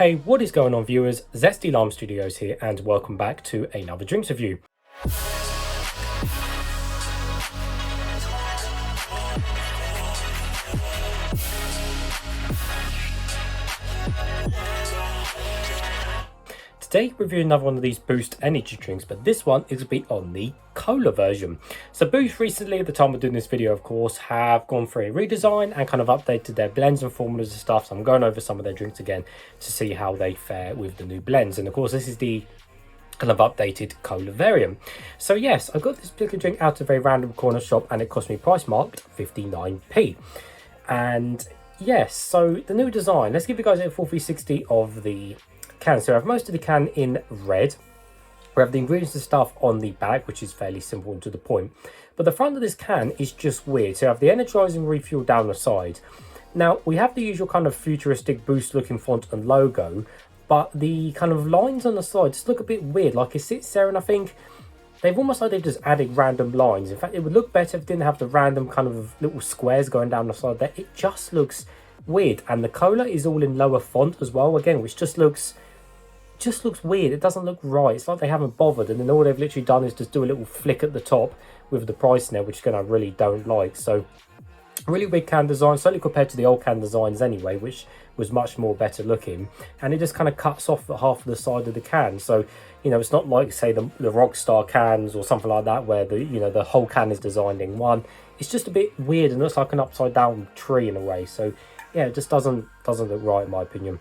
Hey, what is going on, viewers? Zesty Lime Studios here, and welcome back to another drinks review. Today, reviewing another one of these Boost energy drinks, but this one is a bit on the cola version. So Boost recently, at the time of doing this video, of course, have gone for a redesign and kind of updated their blends and formulas and stuff. So I'm going over some of their drinks again to see how they fare with the new blends. And of course, this is the kind of updated cola variant. So yes, I got this particular drink out of a random corner shop and it cost me price marked 59p. And yes, so the new design, let's give you guys a full 360 of the can. So I have most of the can in red. We have the ingredients and stuff on the back, which is fairly simple and to the point. But the front of this can is just weird. So I have the energizing refuel down the side. Now we have the usual kind of futuristic Boost looking font and logo, but the kind of lines on the side just look a bit weird. Like it sits there, and I think they've almost like they've just added random lines. In fact, it would look better if it didn't have the random kind of little squares going down the side there. It just looks weird, and the cola is all in lower font as well, again, which just looks weird. It doesn't look right. It's like they haven't bothered, and then all they've literally done is just do a little flick at the top with the price there, which again I really don't like. So really big can design, certainly compared to the old can designs anyway, which was much more better looking, and it just kind of cuts off the half of the side of the can. So you know, it's not like say the Rockstar cans or something like that where the whole can is designed in one. It's just a bit weird and looks like an upside down tree in a way. So yeah, it just doesn't look right in my opinion.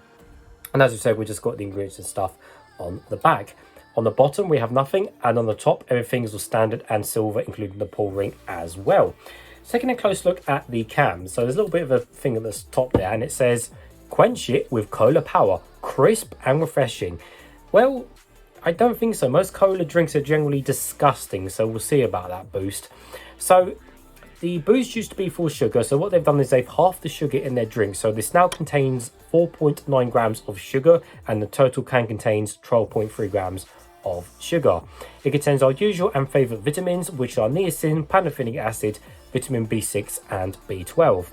And as we said, we just got the ingredients and stuff on the back. On the bottom, we have nothing. And on the top, everything is all standard and silver, including the pull ring as well. So taking a close look at the can. So there's a little bit of a thing at the top there. And it says, quench it with cola power. Crisp and refreshing. Well, I don't think so. Most cola drinks are generally disgusting. So we'll see about that, Boost. So the Boost used to be full sugar, so what they've done is they've halved the sugar in their drink. So this now contains 4.9 grams of sugar, and the total can contains 12.3 grams of sugar. It contains our usual and favourite vitamins, which are niacin, pantothenic acid, vitamin B6 and B12.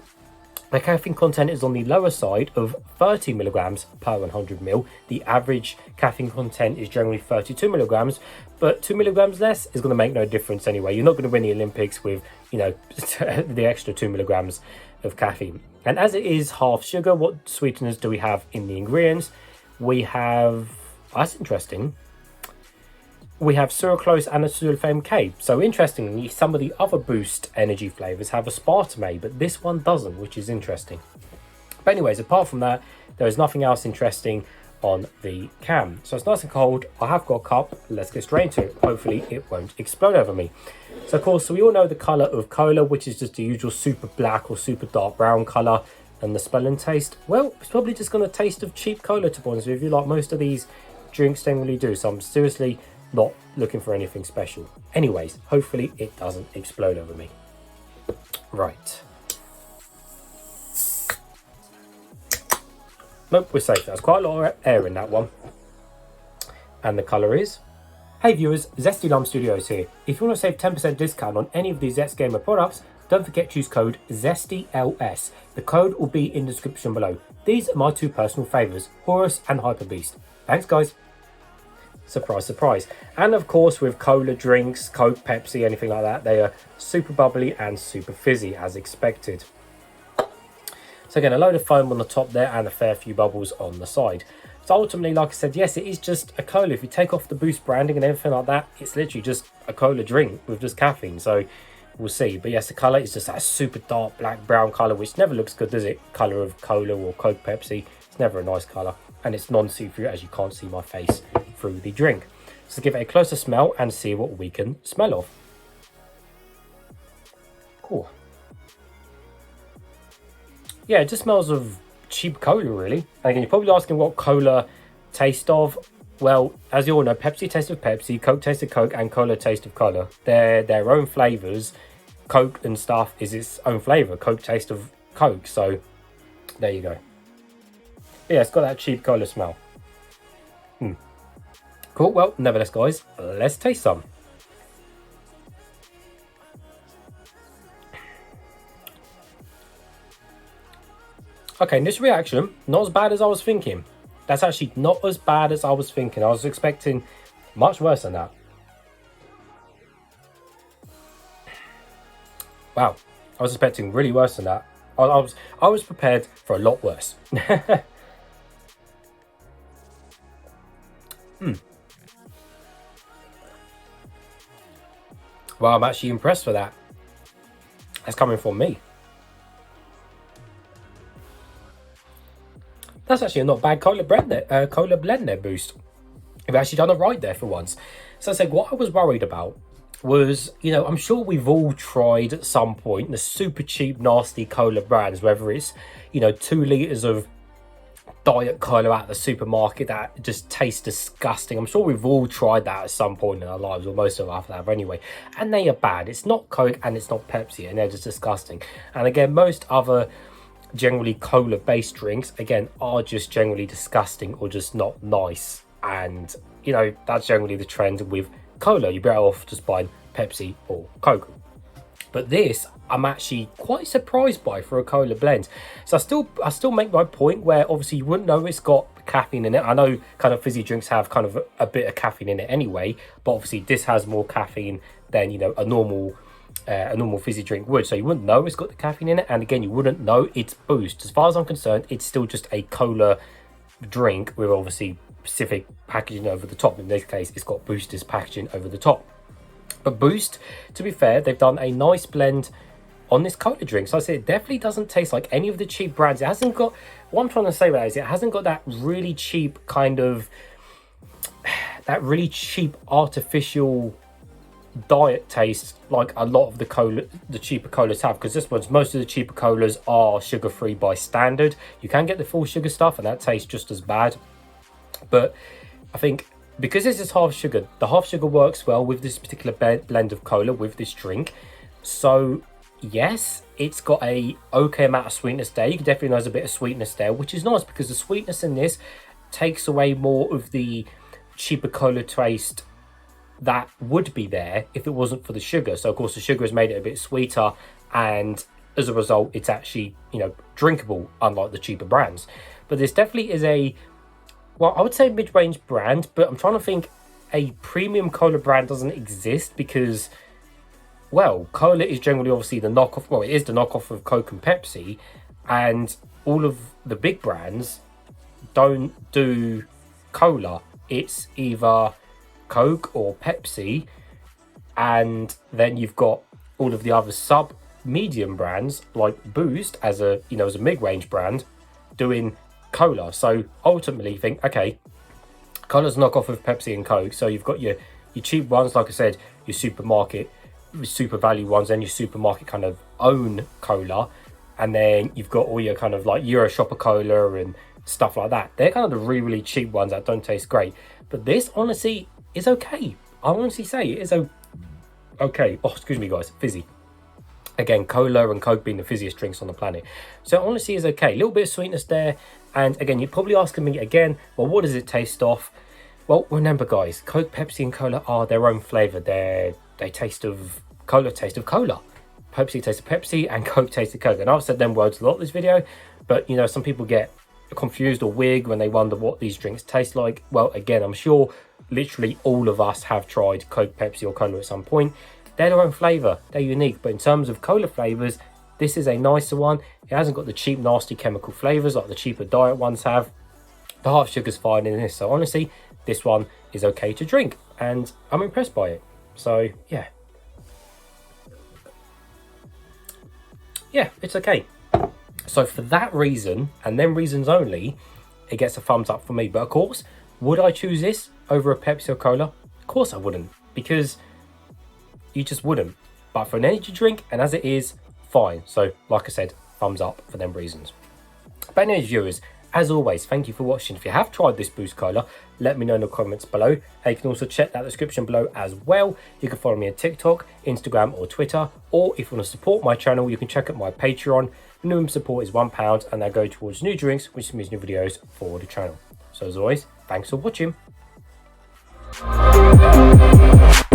The caffeine content is on the lower side of 30 milligrams per 100 ml. The average caffeine content is generally 32 milligrams, but 2 milligrams less is going to make no difference anyway. You're not going to win the Olympics with, the extra 2 milligrams of caffeine. And as it is half sugar, what sweeteners do we have in the ingredients? We have, that's interesting, we have sucralose and acesulfame K. So interestingly, some of the other Boost energy flavors have aspartame, but this one doesn't, which is interesting. But anyways, apart from that, there is nothing else interesting on the can. So it's nice and cold. I have got a cup. Let's get straight into it. Hopefully it won't explode over me. So of course, we all know the color of cola, which is just the usual super black or super dark brown color. And the smell and taste, well, it's probably just going to taste of cheap cola, to be honest with you, like most of these drinks generally do. So I'm seriously not looking for anything special. Anyways, hopefully it doesn't explode over me. Right. Nope, we're safe. There's quite a lot of air in that one. And the colour is... Hey viewers, Zesty Lime Studios here. If you want to save 10% discount on any of these Zest Gamer products, don't forget to use code ZESTYLS. The code will be in the description below. These are my two personal favourites, Horus and Hyper Beast. Thanks guys. Surprise, surprise. And of course, with cola drinks, Coke, Pepsi, anything like that, they are super bubbly and super fizzy as expected. So again, a load of foam on the top there and a fair few bubbles on the side. So ultimately, like I said, yes, it is just a cola. If you take off the Boost branding and everything like that, it's literally just a cola drink with just caffeine. So we'll see. But yes, the colour is just that super dark black brown colour, which never looks good, does it? Colour of cola or Coke, Pepsi. It's never a nice colour. And it's non-see-through, as you can't see my face through the drink. So give it a closer smell and see what we can smell of. Cool. Yeah, it just smells of cheap cola, really. And again, you're probably asking what cola tastes of. Well, as you all know, Pepsi tastes of Pepsi, Coke tastes of Coke, and cola tastes of cola. They're their own flavours. Coke and stuff is its own flavour. Coke tastes of Coke. So there you go. Yeah, it's got that cheap cola smell. Cool, well, nevertheless, guys, let's taste some. Okay, initial reaction, not as bad as I was thinking. That's actually not as bad as I was thinking. I was expecting much worse than that. Wow, I was expecting really worse than that. I was prepared for a lot worse. Well, I'm actually impressed with that. That's coming from me. That's actually a not bad cola blend there, Boost. You've actually done it right there for once. So I said, what I was worried about was, you know, I'm sure we've all tried at some point the super cheap, nasty cola brands, whether it's, you know, 2 litres of diet cola at the supermarket that just tastes disgusting. I'm sure we've all tried that at some point in our lives, or most of us have anyway, and they are bad. It's not Coke and it's not Pepsi, and they're just disgusting. And again, most other generally cola based drinks again are just generally disgusting or just not nice, and you know, that's generally the trend with cola. You're better off just buying Pepsi or Coke. But this I'm actually quite surprised by for a cola blend. So I still make my point where obviously you wouldn't know it's got caffeine in it. I know kind of fizzy drinks have kind of a bit of caffeine in it anyway, but obviously this has more caffeine than, you know, a normal fizzy drink would. So you wouldn't know it's got the caffeine in it, and again, you wouldn't know it's Boost. As far as I'm concerned, it's still just a cola drink with obviously specific packaging over the top. In this case, it's got Boost's packaging over the top. But Boost, to be fair, they've done a nice blend on this cola drink. So I say it definitely doesn't taste like any of the cheap brands. It hasn't got, what I'm trying to say with that is it hasn't got that really cheap kind of, that really cheap artificial diet taste like a lot of the cheaper colas have, because most of the cheaper colas are sugar-free by standard. You can get the full sugar stuff and that tastes just as bad. But I think because this is half sugar, the half sugar works well with this particular blend of cola with this drink. So yes, it's got a okay amount of sweetness there. You can definitely know there's a bit of sweetness there, which is nice because the sweetness in this takes away more of the cheaper cola taste that would be there if it wasn't for the sugar. So of course the sugar has made it a bit sweeter, and as a result it's actually, you know, drinkable, unlike the cheaper brands. But this definitely is a, well, I would say mid-range brand, but I'm trying to think, a premium cola brand doesn't exist because, well, cola is generally obviously the knockoff. Well, it is the knockoff of Coke and Pepsi, and all of the big brands don't do cola. It's either Coke or Pepsi, and then you've got all of the other sub-medium brands like Boost as a, you know, as a mid-range brand doing cola. So ultimately you think, okay, cola's knockoff of Pepsi and Coke, so you've got your cheap ones, like I said, your supermarket super value ones, and your supermarket kind of own cola, and then you've got all your kind of like Euro Shopper cola and stuff like that. They're kind of the really cheap ones that don't taste great. But this honestly is okay. I honestly say it is okay. Oh, excuse me guys, fizzy. Again, cola and Coke being the fizziest drinks on the planet. So honestly is okay. A little bit of sweetness there. And again, you're probably asking me again, well, what does it taste of? Well, remember guys, Coke, Pepsi and cola are their own flavour. They taste of cola, taste of cola. Pepsi tastes of Pepsi and Coke tastes of Coke. And I've said them words a lot in this video, but you know, some people get confused or weird when they wonder what these drinks taste like. Well, again, I'm sure literally all of us have tried Coke, Pepsi or cola at some point. They're their own flavour, they're unique. But in terms of cola flavours, this is a nicer one. It hasn't got the cheap, nasty chemical flavours like the cheaper diet ones have. The half sugar's fine in this. So honestly, this one is okay to drink, and I'm impressed by it. So yeah. Yeah, it's okay. So for that reason, and then reasons only, it gets a thumbs up for me. But of course, would I choose this over a Pepsi or cola? Of course I wouldn't, because you just wouldn't. But for an energy drink, and as it is, fine. So like I said, thumbs up for them reasons. But anyways, viewers, as always, thank you for watching. If you have tried this Boost Cola, let me know in the comments below. And you can also check that description below as well. You can follow me on TikTok, Instagram or Twitter. Or if you want to support my channel, you can check out my Patreon. Minimum support is £1 and that goes towards new drinks, which means new videos for the channel. So as always, thanks for watching. Cry.